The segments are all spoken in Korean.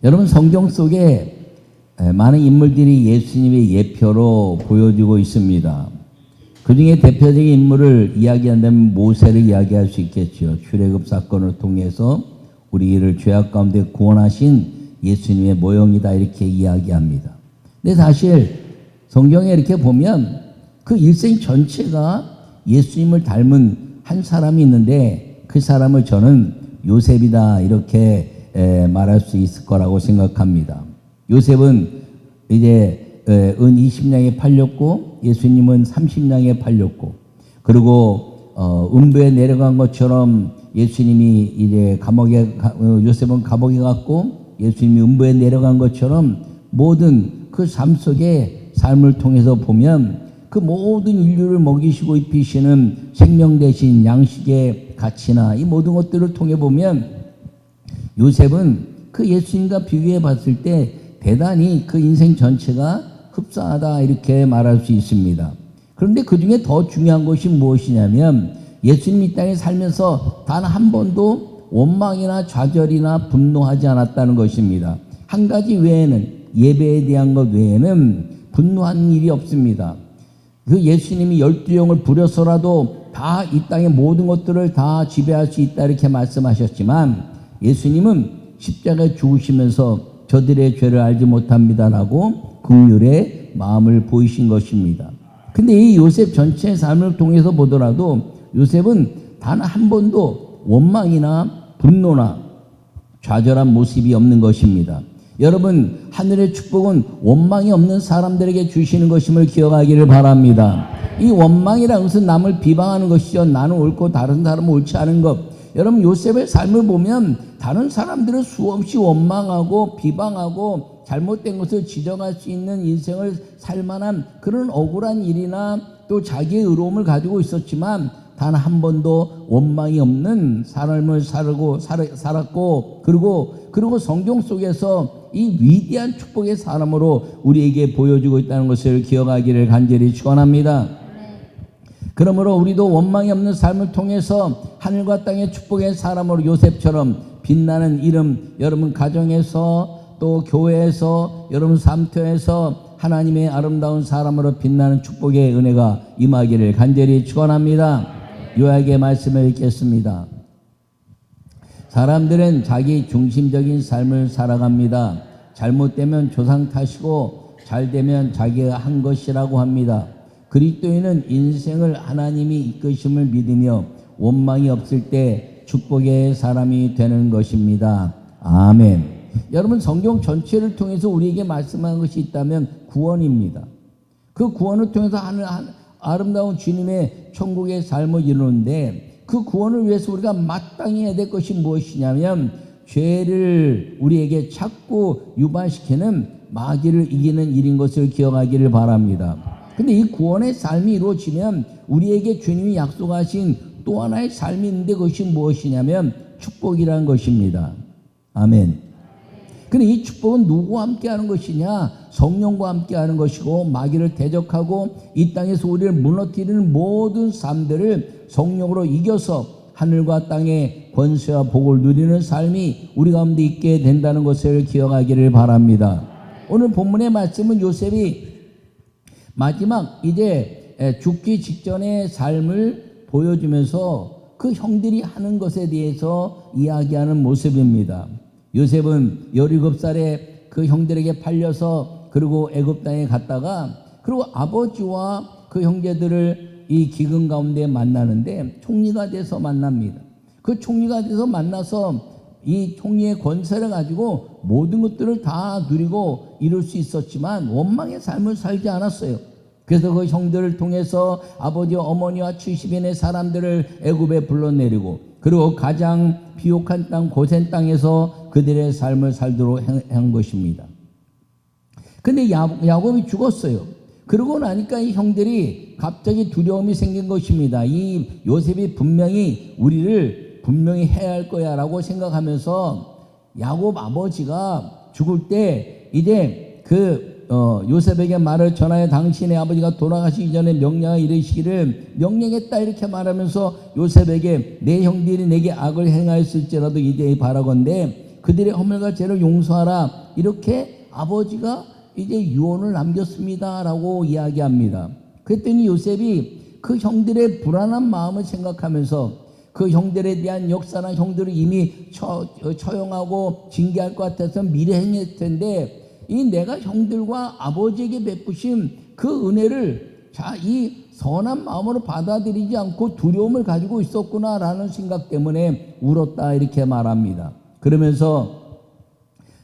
여러분, 성경 속에 많은 인물들이 예수님의 예표로 보여주고 있습니다. 그 중에 대표적인 인물을 이야기한다면 모세를 이야기할 수 있겠죠. 출애굽 사건을 통해서 우리를 죄악 가운데 구원하신 예수님의 모형이다, 이렇게 이야기합니다. 근데 사실 성경에 이렇게 보면 그 일생 전체가 예수님을 닮은 한 사람이 있는데 그 사람을 저는 요셉이다, 이렇게 말할 수 있을 거라고 생각합니다. 요셉은 이제 은 20냥에 팔렸고 예수님은 30냥에 팔렸고, 그리고 음부에 내려간 것처럼 예수님이 이제 요셉은 감옥에 갔고 예수님이 음부에 내려간 것처럼 모든 그 삶 속에 삶을 통해서 보면 그 모든 인류를 먹이시고 입히시는 생명 대신 양식의 가치나 이 모든 것들을 통해 보면 요셉은 그 예수님과 비교해 봤을 때 대단히 그 인생 전체가 흡사하다, 이렇게 말할 수 있습니다. 그런데 그 중에 더 중요한 것이 무엇이냐면 예수님 이 땅에 살면서 단 한 번도 원망이나 좌절이나 분노하지 않았다는 것입니다. 한 가지 외에는, 예배에 대한 것 외에는 분노한 일이 없습니다. 그 예수님이 12영을 부려서라도 다 이 땅의 모든 것들을 다 지배할 수 있다, 이렇게 말씀하셨지만 예수님은 십자가에 죽으시면서 저들의 죄를 알지 못합니다라고 긍휼의 마음을 보이신 것입니다. 근데 이 요셉 전체의 삶을 통해서 보더라도 요셉은 단 한 번도 원망이나 분노나 좌절한 모습이 없는 것입니다. 여러분, 하늘의 축복은 원망이 없는 사람들에게 주시는 것임을 기억하기를 바랍니다. 이 원망이라는 것은 남을 비방하는 것이죠. 나는 옳고 다른 사람은 옳지 않은 것. 여러분, 요셉의 삶을 보면 다른 사람들을 수없이 원망하고 비방하고 잘못된 것을 지적할 수 있는 인생을 살 만한 그런 억울한 일이나 또 자기의 의로움을 가지고 있었지만 단 한 번도 원망이 없는 삶을 살았고, 그리고 성경 속에서 이 위대한 축복의 사람으로 우리에게 보여주고 있다는 것을 기억하기를 간절히 축원합니다. 그러므로 우리도 원망이 없는 삶을 통해서 하늘과 땅의 축복의 사람으로 요셉처럼 빛나는 이름, 여러분 가정에서 또 교회에서, 여러분 삶터에서 하나님의 아름다운 사람으로 빛나는 축복의 은혜가 임하기를 간절히 축원합니다. 요약의 말씀을 읽겠습니다. 사람들은 자기 중심적인 삶을 살아갑니다. 잘못되면 조상 탓이고 잘되면 자기가 한 것이라고 합니다. 그리스도인은 인생을 하나님이 이끄심을 믿으며 원망이 없을 때 축복의 사람이 되는 것입니다. 아멘. 여러분, 성경 전체를 통해서 우리에게 말씀하는 것이 있다면 구원입니다. 그 구원을 통해서 아름다운 주님의 천국의 삶을 이루는데 그 구원을 위해서 우리가 마땅히 해야 될 것이 무엇이냐면 죄를 우리에게 자꾸 유발시키는 마귀를 이기는 일인 것을 기억하기를 바랍니다. 근데 이 구원의 삶이 이루어지면 우리에게 주님이 약속하신 또 하나의 삶이 있는데 그것이 무엇이냐면 축복이라는 것입니다. 아멘. 근데 이 축복은 누구와 함께 하는 것이냐? 성령과 함께 하는 것이고, 마귀를 대적하고 이 땅에서 우리를 무너뜨리는 모든 삶들을 성령으로 이겨서 하늘과 땅의 권세와 복을 누리는 삶이 우리 가운데 있게 된다는 것을 기억하기를 바랍니다. 오늘 본문의 말씀은 요셉이 마지막 이제 죽기 직전의 삶을 보여주면서 그 형들이 하는 것에 대해서 이야기하는 모습입니다. 요셉은 17살에 그 형들에게 팔려서 그리고 애굽 땅에 갔다가 그리고 아버지와 그 형제들을 이 기근 가운데 만나는데 총리가 돼서 만납니다. 그 총리가 돼서 만나서 이 총리의 권세를 가지고 모든 것들을 다 누리고 이룰 수 있었지만 원망의 삶을 살지 않았어요. 그래서 그 형들을 통해서 아버지와 어머니와 70인의 사람들을 애굽에 불러내리고 그리고 가장 비옥한 땅 고센 땅에서 그들의 삶을 살도록 한 것입니다. 근데 야곱이 죽었어요. 그러고 나니까 이 형들이 갑자기 두려움이 생긴 것입니다. 이 요셉이 분명히 우리를 분명히 해야 할 거야 라고 생각하면서 야곱 아버지가 죽을 때 이제 요셉에게 말을 전하여 당신의 아버지가 돌아가시기 전에 명령을 이르시기를 명령했다 이렇게 말하면서 요셉에게 내 형들이 내게 악을 행하였을지라도 이제 바라건대 그들의 허물과 죄를 용서하라. 이렇게 아버지가 이제 유언을 남겼습니다라고 이야기합니다. 그랬더니 요셉이 그 형들의 불안한 마음을 생각하면서 그 형들에 대한 역사나 형들을 이미 처형하고 징계할 것 같아서 미리 행했을 텐데, 이 내가 형들과 아버지에게 베푸신 그 은혜를 이 선한 마음으로 받아들이지 않고 두려움을 가지고 있었구나라는 생각 때문에 울었다, 이렇게 말합니다. 그러면서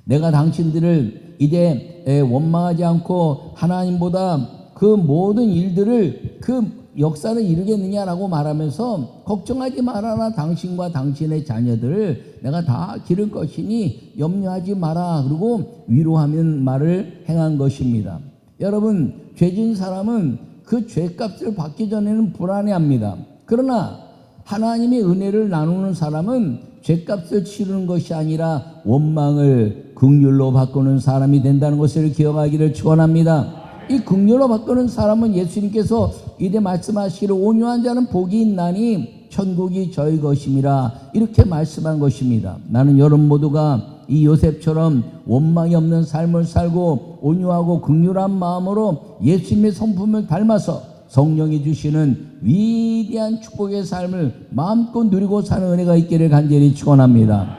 내가 당신들을 이제 원망하지 않고 하나님보다 그 모든 일들을 그 역사를 이루겠느냐라고 말하면서 걱정하지 말아라. 당신과 당신의 자녀들을 내가 다 기를 것이니 염려하지 마라. 그리고 위로하는 말을 행한 것입니다. 여러분, 죄진 사람은 그 죄값을 받기 전에는 불안해합니다. 그러나 하나님의 은혜를 나누는 사람은 죄값을 치르는 것이 아니라 원망을 긍휼로 바꾸는 사람이 된다는 것을 기억하기를 축원합니다. 이 긍휼로 바꾸는 사람은 예수님께서 이제 말씀하시기를 온유한 자는 복이 있나니 천국이 저희 것임이라, 이렇게 말씀한 것입니다. 나는 여러분 모두가 이 요셉처럼 원망이 없는 삶을 살고 온유하고 긍휼한 마음으로 예수님의 성품을 닮아서 성령이 주시는 위대한 축복의 삶을 마음껏 누리고 사는 은혜가 있기를 간절히 축원합니다.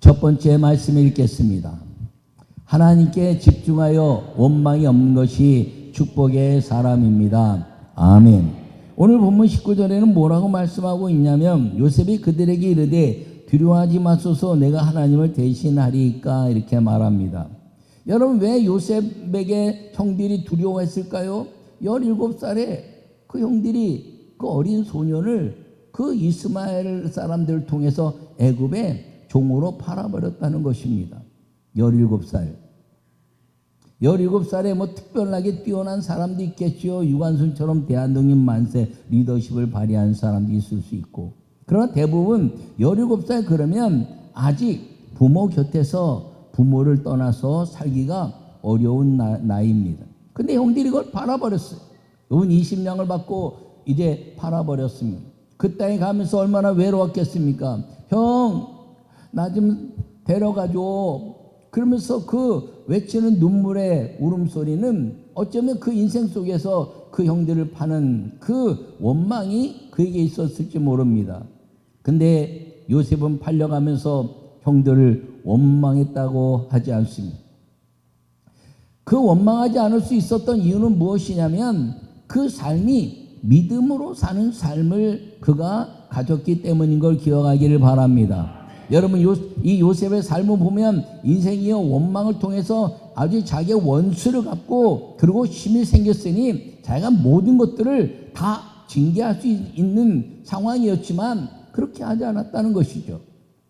첫 번째 말씀 읽겠습니다. 하나님께 집중하여 원망이 없는 것이 축복의 사람입니다. 아멘. 오늘 본문 19절에는 뭐라고 말씀하고 있냐면, 요셉이 그들에게 이르되 두려워하지 마소서, 내가 하나님을 대신하리이까, 이렇게 말합니다. 여러분, 왜 요셉에게 형들이 두려워했을까요? 17살에 그 형들이 그 어린 소년을 그 이스마엘 사람들을 통해서 애굽에 종으로 팔아버렸다는 것입니다. 17살에 뭐 특별하게 뛰어난 사람도 있겠죠. 유관순처럼 대한독립 만세 리더십을 발휘한 사람도 있을 수 있고. 그러나 대부분 17살 그러면 아직 부모 곁에서 부모를 떠나서 살기가 어려운 나이입니다. 근데 형들이 이걸 팔아버렸어요. 은 20냥을 받고 이제 팔아버렸습니다. 그 땅에 가면서 얼마나 외로웠겠습니까? 형, 나 좀 데려가줘. 그러면서 그 외치는 눈물의 울음소리는 어쩌면 그 인생 속에서 그 형들을 파는 그 원망이 그에게 있었을지 모릅니다. 근데 요셉은 팔려가면서 형들을 원망했다고 하지 않습니다. 그 원망하지 않을 수 있었던 이유는 무엇이냐면, 그 삶이 믿음으로 사는 삶을 그가 가졌기 때문인 걸 기억하기를 바랍니다. 여러분, 이 요셉의 삶을 보면 인생이요 원망을 통해서 아주 자기의 원수를 갚고, 그리고 힘이 생겼으니 자기가 모든 것들을 다 징계할 수 있는 상황이었지만 그렇게 하지 않았다는 것이죠.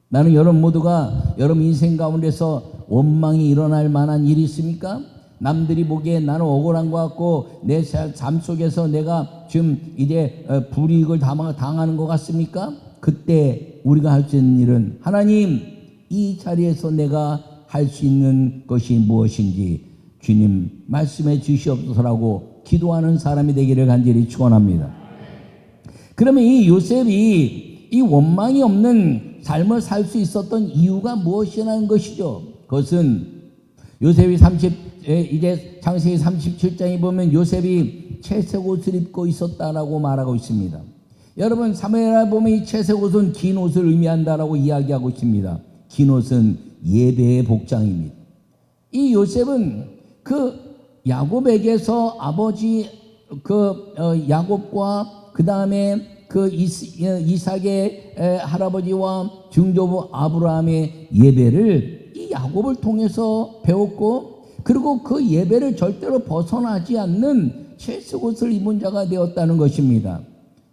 나는 여러분 모두가 여러분 인생 가운데서 원망이 일어날 만한 일이 있습니까? 남들이 보기에 나는 억울한 것 같고 내 삶 속에서 내가 지금 이제 불이익을 당하는 것 같습니까? 그때 우리가 할 수 있는 일은, 하나님, 이 자리에서 내가 할 수 있는 것이 무엇인지 주님 말씀해 주시옵소서라고 기도하는 사람이 되기를 간절히 축원합니다. 그러면 이 요셉이 이 원망이 없는 삶을 살 수 있었던 이유가 무엇이라는 것이죠. 그것은 요셉이 이제 창세기 37장에 보면 요셉이 채색 옷을 입고 있었다라고 말하고 있습니다. 여러분, 사무엘하 보면 이 채색 옷은 긴 옷을 의미한다라고 이야기하고 있습니다. 긴 옷은 예배의 복장입니다. 이 요셉은 그 야곱에게서 아버지 야곱과 그 다음에 그 이삭의 할아버지와 증조부 아브라함의 예배를 이 야곱을 통해서 배웠고, 그리고 그 예배를 절대로 벗어나지 않는 채색 옷을 입은 자가 되었다는 것입니다.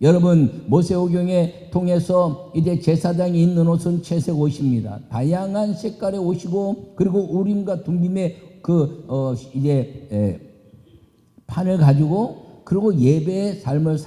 여러분, 모세오경에 통해서 이제 제사장이 입는 옷은 채색 옷입니다. 다양한 색깔의 옷이고, 그리고 우림과 둠빔의 판을 가지고, 그리고 예배의 삶을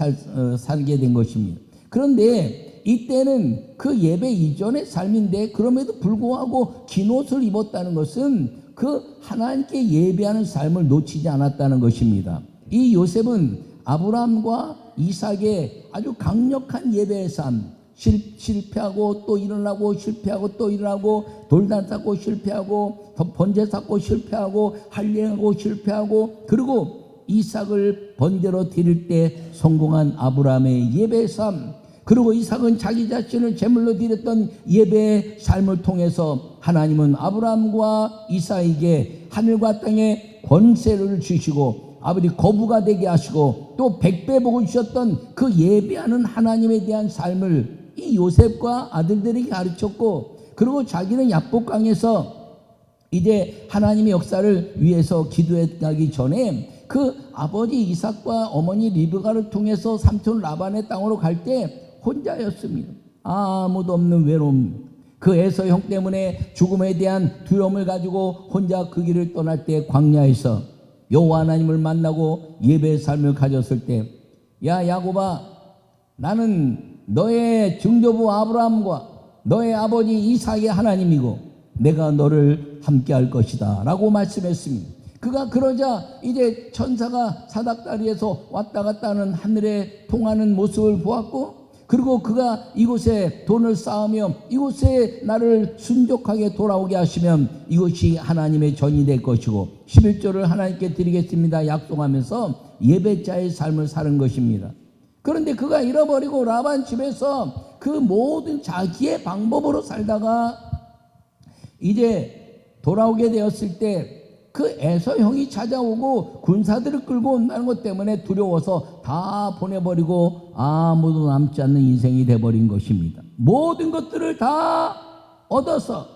살게 된 것입니다. 그런데 이때는 그 예배 이전의 삶인데, 그럼에도 불구하고 긴 옷을 입었다는 것은 그 하나님께 예배하는 삶을 놓치지 않았다는 것입니다. 이 요셉은 아브라함과 이삭의 아주 강력한 예배의 삶, 실패하고 또 일어나고 실패하고 또 일어나고 돌단 쌓고 실패하고 번제 쌓고 실패하고 할례하고 실패하고 그리고 이삭을 번제로 드릴 때 성공한 아브라함의 예배의 삶 그리고 이삭은 자기 자신을 제물로 드렸던 예배의 삶을 통해서 하나님은 아브라함과 이삭에게 하늘과 땅에 권세를 주시고 아버지 거부가 되게 하시고 또 100배 복을 주셨던 그 예배하는 하나님에 대한 삶을 이 요셉과 아들들에게 가르쳤고 그리고 자기는 야복강에서 이제 하나님의 역사를 위해서 기도하기 전에 그 아버지 이삭과 어머니 리브가를 통해서 삼촌 라반의 땅으로 갈 때 혼자였습니다. 아무도 없는 외로움. 그 에서 형 때문에 죽음에 대한 두려움을 가지고 혼자 그 길을 떠날 때 광야에서 여호와 하나님을 만나고 예배의 삶을 가졌을 때 야 야곱아 나는 너의 증조부 아브라함과 너의 아버지 이삭의 하나님이고 내가 너를 함께 할 것이다 라고 말씀했습니다. 그가 그러자 이제 천사가 사닥다리에서 왔다 갔다 하는 하늘에 통하는 모습을 보았고 그리고 그가 이곳에 돈을 쌓으며 이곳에 나를 순족하게 돌아오게 하시면 이것이 하나님의 전이 될 것이고 11조를 하나님께 드리겠습니다 약속하면서 예배자의 삶을 사는 것입니다. 그런데 그가 잃어버리고 라반 집에서 그 모든 자기의 방법으로 살다가 이제 돌아오게 되었을 때 그 에서 형이 찾아오고 군사들을 끌고 온다는 것 때문에 두려워서 다 보내버리고 아무도 남지 않는 인생이 돼버린 것입니다. 모든 것들을 다 얻어서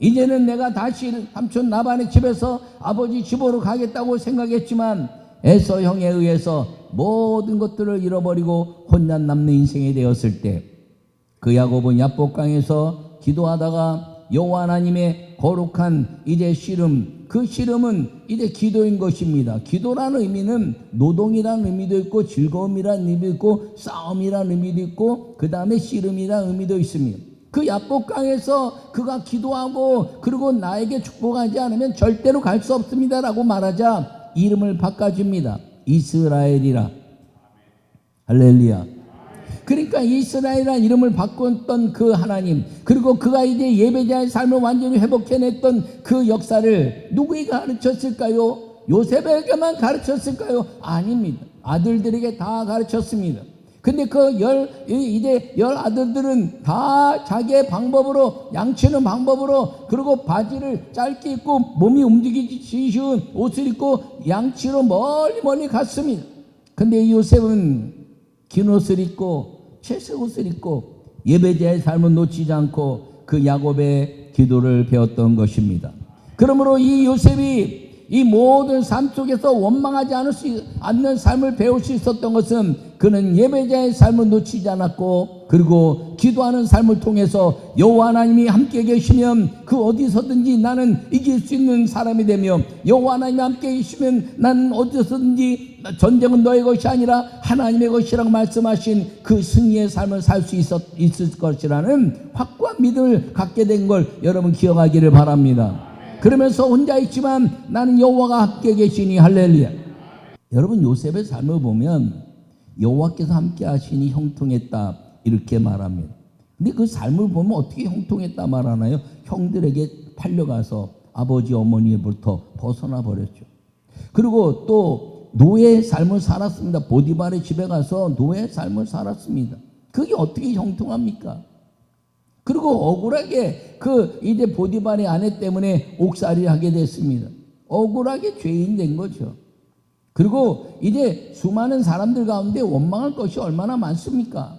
이제는 내가 다시 삼촌 라반의 집에서 아버지 집으로 가겠다고 생각했지만 에서 형에 의해서 모든 것들을 잃어버리고 혼자 남는 인생이 되었을 때 그 야곱은 야복강에서 기도하다가 여호와 하나님의 거룩한 이제 씨름 그 씨름은 이제 기도인 것입니다. 기도라는 의미는 노동이라는 의미도 있고 즐거움이라는 의미도 있고 싸움이라는 의미도 있고 그 다음에 씨름이라는 의미도 있습니다. 그 야복강에서 그가 기도하고 그리고 나에게 축복하지 않으면 절대로 갈 수 없습니다 라고 말하자 이름을 바꿔줍니다. 이스라엘이라. 할렐루야. 그러니까 이스라엘이라는 이름을 바꿨던 그 하나님 그리고 그가 이제 예배자의 삶을 완전히 회복해냈던 그 역사를 누구에게 가르쳤을까요? 요셉에게만 가르쳤을까요? 아닙니다. 아들들에게 다 가르쳤습니다. 근데 그 열 아들들은 다 자기의 방법으로 양치는 방법으로 그리고 바지를 짧게 입고 몸이 움직이기 쉬운 옷을 입고 양치로 멀리 갔습니다. 근데 이 요셉은 긴 옷을 입고 채색 옷을 입고 예배자의 삶을 놓치지 않고 그 야곱의 기도를 배웠던 것입니다. 그러므로 이 요셉이 이 모든 삶 속에서 원망하지 않는 삶을 배울 수 있었던 것은 그는 예배자의 삶을 놓치지 않았고 그리고 기도하는 삶을 통해서 여호와 하나님이 함께 계시면 그 어디서든지 나는 이길 수 있는 사람이 되며 여호와 하나님이 함께 계시면 나는 어디서든지 전쟁은 너의 것이 아니라 하나님의 것이라고 말씀하신 그 승리의 삶을 살 수 있을 것이라는 확고한 믿음을 갖게 된 걸 여러분 기억하기를 바랍니다. 그러면서 혼자 있지만 나는 여호와가 함께 계시니 할렐루야. 여러분 요셉의 삶을 보면 여호와께서 함께 하시니 형통했다 이렇게 말합니다. 근데 그 삶을 보면 어떻게 형통했다 말하나요? 형들에게 팔려가서 아버지 어머니로부터 벗어나 버렸죠. 그리고 또 노예의 삶을 살았습니다. 보디발의 집에 가서 노예의 삶을 살았습니다. 그게 어떻게 형통합니까? 그리고 억울하게 그 이제 보디발의 아내 때문에 옥살이를 하게 됐습니다. 억울하게 죄인 된 거죠. 그리고 이제 수많은 사람들 가운데 원망할 것이 얼마나 많습니까?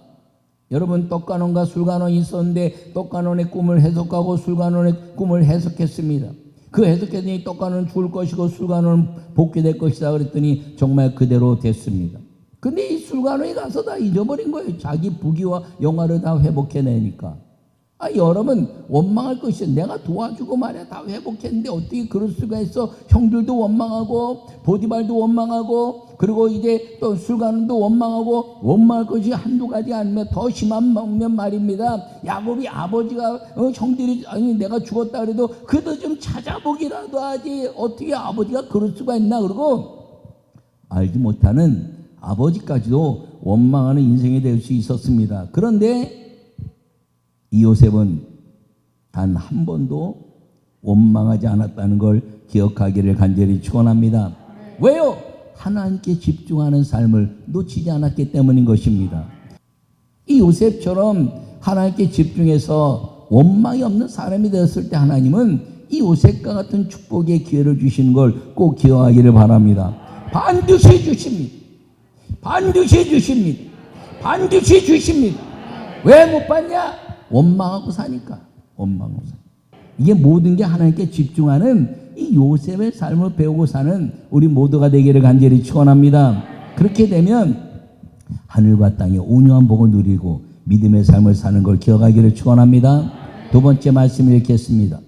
여러분 떡간원과 술간원이 있었는데 떡간원의 꿈을 해석하고 술간원의 꿈을 해석했습니다. 그 해석했더니 떡간원은 죽을 것이고 술간원은 복귀될 것이다 그랬더니 정말 그대로 됐습니다. 근데 이 술간원이 가서 다 잊어버린 거예요. 자기 부귀와 영화를 다 회복해내니까. 여러분 원망할 것이 내가 도와주고 말이야 다 회복했는데 어떻게 그럴 수가 있어. 형들도 원망하고 보디발도 원망하고 그리고 이제 또 술가는도 원망하고 원망할 것이 한두 가지 아니면 더 심한 말입니다. 야곱이 아버지가 형들이 아니 내가 죽었다 그래도 그래도 좀 찾아보기라도 하지 어떻게 아버지가 그럴 수가 있나. 그러고 알지 못하는 아버지까지도 원망하는 인생이 될 수 있었습니다. 그런데 이 요셉은 단 한 번도 원망하지 않았다는 걸 기억하기를 간절히 축원합니다. 왜요? 하나님께 집중하는 삶을 놓치지 않았기 때문인 것입니다. 이 요셉처럼 하나님께 집중해서 원망이 없는 사람이 되었을 때 하나님은 이 요셉과 같은 축복의 기회를 주시는 걸 꼭 기억하기를 바랍니다. 반드시 주십니다. 반드시 주십니다. 반드시 주십니다. 왜 못 받냐? 원망하고 사니까. 원망하고 사니까. 이게 모든 게 하나님께 집중하는 이 요셉의 삶을 배우고 사는 우리 모두가 되기를 간절히 축원합니다. 그렇게 되면 하늘과 땅의 온유한 복을 누리고 믿음의 삶을 사는 걸 기억하기를 축원합니다. 두 번째 말씀 읽겠습니다.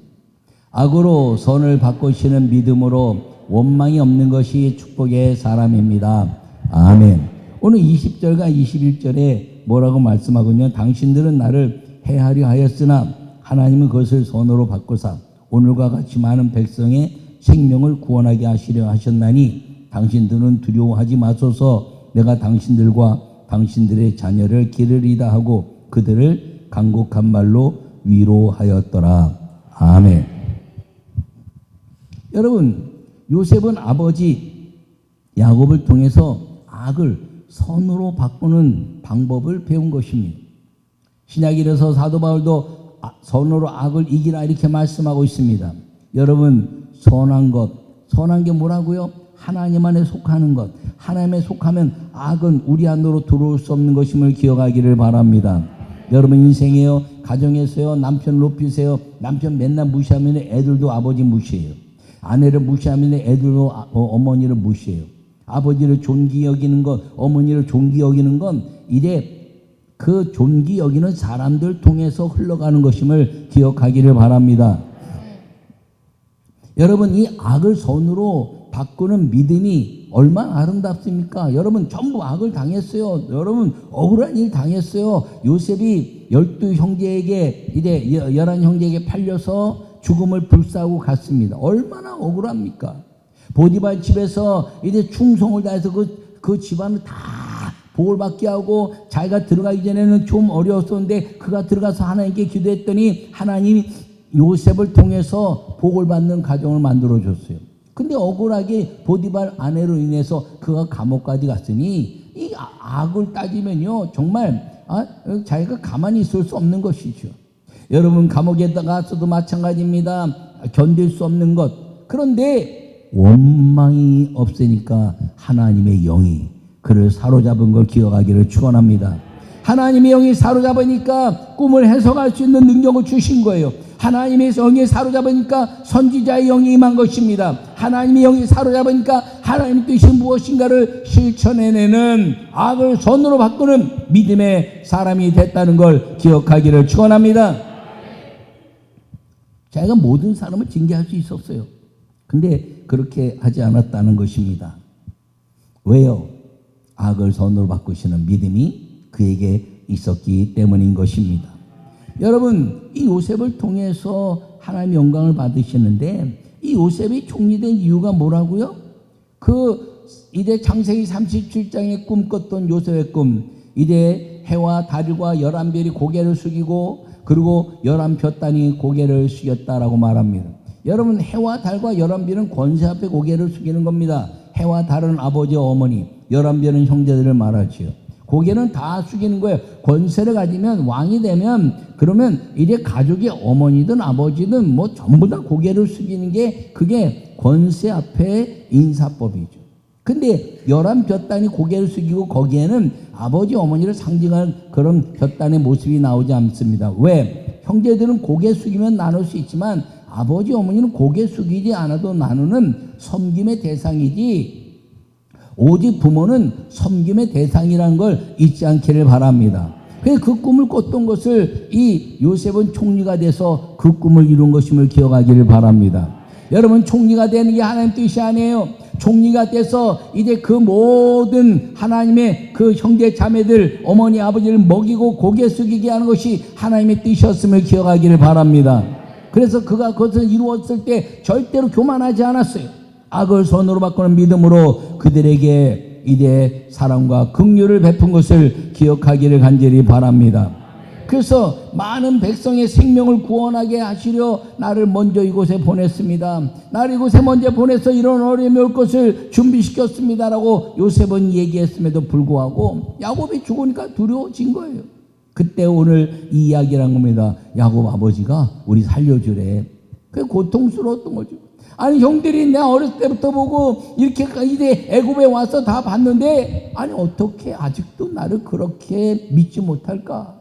악으로 선을 바꾸시는 믿음으로 원망이 없는 것이 축복의 사람입니다. 아멘. 오늘 20절과 21절에 뭐라고 말씀하거든요. 당신들은 나를 해하려 하였으나 하나님은 그것을 선으로 바꾸사 오늘과 같이 많은 백성의 생명을 구원하게 하시려 하셨나니 당신들은 두려워하지 마소서. 내가 당신들과 당신들의 자녀를 기르리다 하고 그들을 간곡한 말로 위로하였더라. 아멘. 여러분, 요셉은 아버지 야곱을 통해서 악을 선으로 바꾸는 방법을 배운 것입니다. 신약일에서 사도 바울도 선으로 악을 이기라 이렇게 말씀하고 있습니다. 여러분, 선한 게 뭐라고요? 하나님 안에 속하는 것. 하나님에 속하면 악은 우리 안으로 들어올 수 없는 것임을 기억하기를 바랍니다. 여러분 인생에요, 가정에서요, 남편 높이세요. 남편 맨날 무시하면 애들도 아버지 무시해요. 아내를 무시하면 애들도 어머니를 무시해요. 아버지를 존귀 여기는 것, 어머니를 존귀 여기는 건 이래 그 존귀 여기는 사람들 통해서 흘러가는 것임을 기억하기를 바랍니다. 여러분, 이 악을 선으로 바꾸는 믿음이 얼마나 아름답습니까? 여러분, 전부 악을 당했어요. 여러분, 억울한 일 당했어요. 요셉이 12형제에게 이제 11형제에게 팔려서 죽음을 불사하고 갔습니다. 얼마나 억울합니까? 보디발 집에서 이제 충성을 다해서 그 집안을 다 복을 받게 하고 자기가 들어가기 전에는 좀 어려웠었는데 그가 들어가서 하나님께 기도했더니 하나님이 요셉을 통해서 복을 받는 가정을 만들어줬어요. 근데 억울하게 보디발 아내로 인해서 그가 감옥까지 갔으니 이 악을 따지면요 정말 자기가 가만히 있을 수 없는 것이죠. 여러분, 감옥에 가서도 마찬가지입니다. 견딜 수 없는 것. 그런데 원망이 없으니까 하나님의 영이 그를 사로잡은 걸 기억하기를 축원합니다. 하나님의 영이 사로잡으니까 꿈을 해석할 수 있는 능력을 주신 거예요. 하나님의 영이 사로잡으니까 선지자의 영이 임한 것입니다. 하나님의 영이 사로잡으니까 하나님의 뜻이 무엇인가를 실천해내는 악을 선으로 바꾸는 믿음의 사람이 됐다는 걸 기억하기를 축원합니다. 자기가 모든 사람을 징계할 수 있었어요. 근데 그렇게 하지 않았다는 것입니다. 왜요? 악을 선으로 바꾸시는 믿음이 그에게 있었기 때문인 것입니다. 여러분, 이 요셉을 통해서 하나님의 영광을 받으시는데 이 요셉이 총리된 이유가 뭐라고요? 이제 창세기 37장에 꿈꿨던 요셉의 꿈, 이제 해와 달과 11별이 고개를 숙이고 그리고 11볕단이 고개를 숙였다라고 말합니다. 여러분, 해와 달과 11별은 권세 앞에 고개를 숙이는 겁니다. 해와 달은 아버지와 어머니, 11별은 형제들을 말하지요. 고개는 다 숙이는 거예요. 권세를 가지면 왕이 되면 그러면 이제 가족의 어머니든 아버지든 뭐 전부 다 고개를 숙이는 게 그게 권세 앞에 인사법이죠. 근데 11볕단이 고개를 숙이고 거기에는 아버지 어머니를 상징하는 그런 볕단의 모습이 나오지 않습니다. 왜? 형제들은 고개 숙이면 나눌 수 있지만 아버지 어머니는 고개 숙이지 않아도 나누는 섬김의 대상이지 오직 부모는 섬김의 대상이라는 걸 잊지 않기를 바랍니다. 그래서 그 꿈을 꿨던 것을 이 요셉은 총리가 돼서 그 꿈을 이룬 것임을 기억하기를 바랍니다. 여러분, 총리가 되는 게 하나님 뜻이 아니에요. 총리가 돼서 이제 그 모든 하나님의 그 형제 자매들 어머니 아버지를 먹이고 고개 숙이게 하는 것이 하나님의 뜻이었음을 기억하기를 바랍니다. 그래서 그가 그것을 이루었을 때 절대로 교만하지 않았어요. 악을 선으로 바꾸는 믿음으로 그들에게 이제 사랑과 긍휼을 베푼 것을 기억하기를 간절히 바랍니다. 그래서 많은 백성의 생명을 구원하게 하시려 나를 먼저 이곳에 보냈습니다. 나를 이곳에 먼저 보내서 이런 어려움이 올 것을 준비시켰습니다라고 요셉은 얘기했음에도 불구하고 야곱이 죽으니까 두려워진 거예요. 그때 오늘 이 이야기란 겁니다. 야곱 아버지가 우리 살려주래. 그게 고통스러웠던 거죠. 아니 형들이 내가 어렸을 때부터 보고 이렇게 이제 애굽에 와서 다 봤는데 아니 어떻게 아직도 나를 그렇게 믿지 못할까?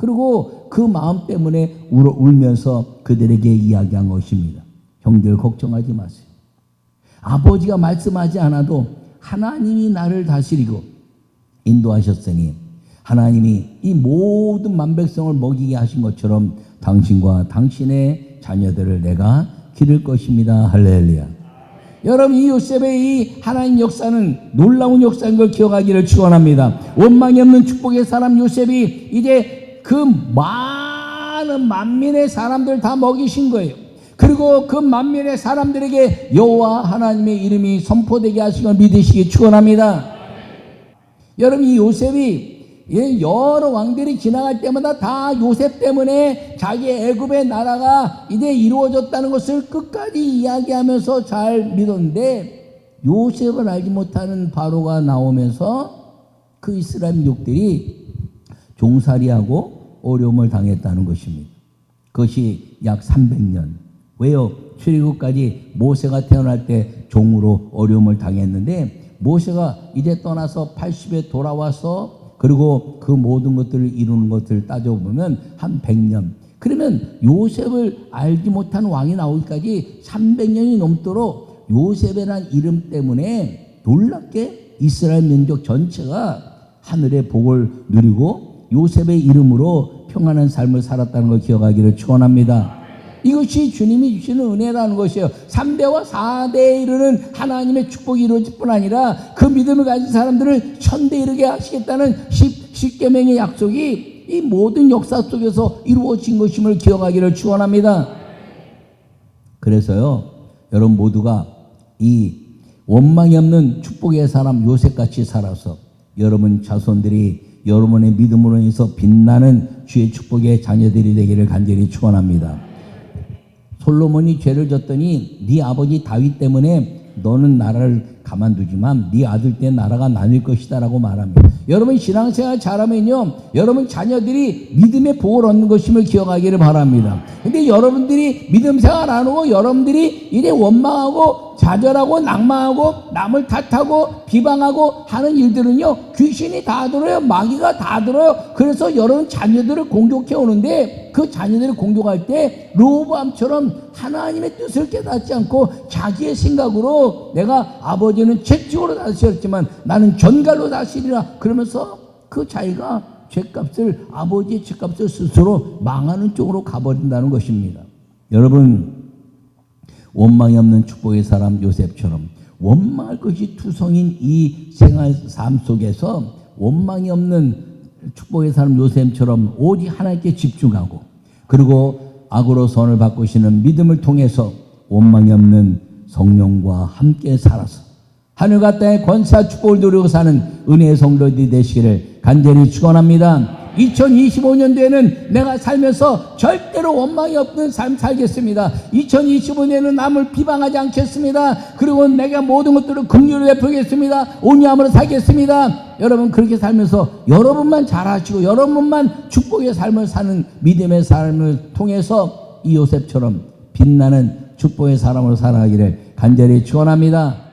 그리고 그 마음 때문에 울면서 그들에게 이야기한 것입니다. 형들 걱정하지 마세요. 아버지가 말씀하지 않아도 하나님이 나를 다스리고 인도하셨으니 하나님이 이 모든 만백성을 먹이게 하신 것처럼 당신과 당신의 자녀들을 내가 기를 것입니다. 할렐루야. 여러분 이 요셉의 이 하나님 역사는 놀라운 역사인 걸 기억하기를 축원합니다. 원망이 없는 축복의 사람 요셉이 이제 그 많은 만민의 사람들 다 먹이신 거예요. 그리고 그 만민의 사람들에게 여호와 하나님의 이름이 선포되게 하신 걸 믿으시기 축원합니다. 여러분 이 요셉이 여러 왕들이 지나갈 때마다 다 요셉 때문에 자기 애굽의 나라가 이제 이루어졌다는 것을 끝까지 이야기하면서 잘 믿었는데 요셉을 알지 못하는 바로가 나오면서 그 이스라엘 민족들이 종살이하고 어려움을 당했다는 것입니다. 그것이 약 300년. 왜요? 출애굽까지 모세가 태어날 때 종으로 어려움을 당했는데 모세가 이제 떠나서 80에 돌아와서 그리고 그 모든 것들을 이루는 것을 따져보면 한 100년. 그러면 요셉을 알지 못한 왕이 나오기까지 300년이 넘도록 요셉이라는 이름 때문에 놀랍게 이스라엘 민족 전체가 하늘의 복을 누리고 요셉의 이름으로 평안한 삶을 살았다는 걸 기억하기를 축원합니다. 이것이 주님이 주시는 은혜라는 것이에요. 3대와 4대에 이르는 하나님의 축복이 이루어질 뿐 아니라 그 믿음을 가진 사람들을 천대에 이르게 하시겠다는 십계명의 약속이 이 모든 역사 속에서 이루어진 것임을 기억하기를 축원합니다. 그래서요 여러분 모두가 이 원망이 없는 축복의 사람 요셉같이 살아서 여러분 자손들이 여러분의 믿음으로 인해서 빛나는 주의 축복의 자녀들이 되기를 간절히 축원합니다. 솔로몬이 죄를 졌더니 네 아버지 다윗 때문에 너는 나라를 가만두지만 네 아들 때 나라가 나뉠 것이다 라고 말합니다. 여러분 신앙생활 잘하면요 여러분 자녀들이 믿음의 복을 얻는 것임을 기억하기를 바랍니다. 근데 여러분들이 믿음 생활 안 하고 여러분들이 이래 원망하고 좌절하고 낭망하고 남을 탓하고 비방하고 하는 일들은요 귀신이 다 들어요. 마귀가 다 들어요. 그래서 여러분 자녀들을 공격해 오는데 그 자녀들을 공격할 때 르호보암처럼 하나님의 뜻을 깨닫지 않고 자기의 생각으로 내가 아버지는 채찍으로 다스렸지만 나는 전갈로 다스리라 그러면서 그 자기가 죄값을 아버지의 죄값을 스스로 망하는 쪽으로 가버린다는 것입니다. 여러분 원망이 없는 축복의 사람 요셉처럼 원망할 것이 투성인 이 생활 삶 속에서 원망이 없는 축복의 사람 요셉처럼 오직 하나님께 집중하고 그리고 악으로 선을 바꾸시는 믿음을 통해서 원망이 없는 성령과 함께 살아서 하늘과 땅의 권세와 축복을 누리고 사는 은혜의 성도들이 되시기를 간절히 축원합니다. 2025년도에는 내가 살면서 절대로 원망이 없는 삶 살겠습니다. 2025년에는 남을 비방하지 않겠습니다. 그리고 내가 모든 것들을 긍휼을 베풀겠습니다. 온유함으로 살겠습니다. 여러분 그렇게 살면서 여러분만 잘하시고 여러분만 축복의 삶을 사는 믿음의 삶을 통해서 이 요셉처럼 빛나는 축복의 사람으로 살아가기를 간절히 축원합니다.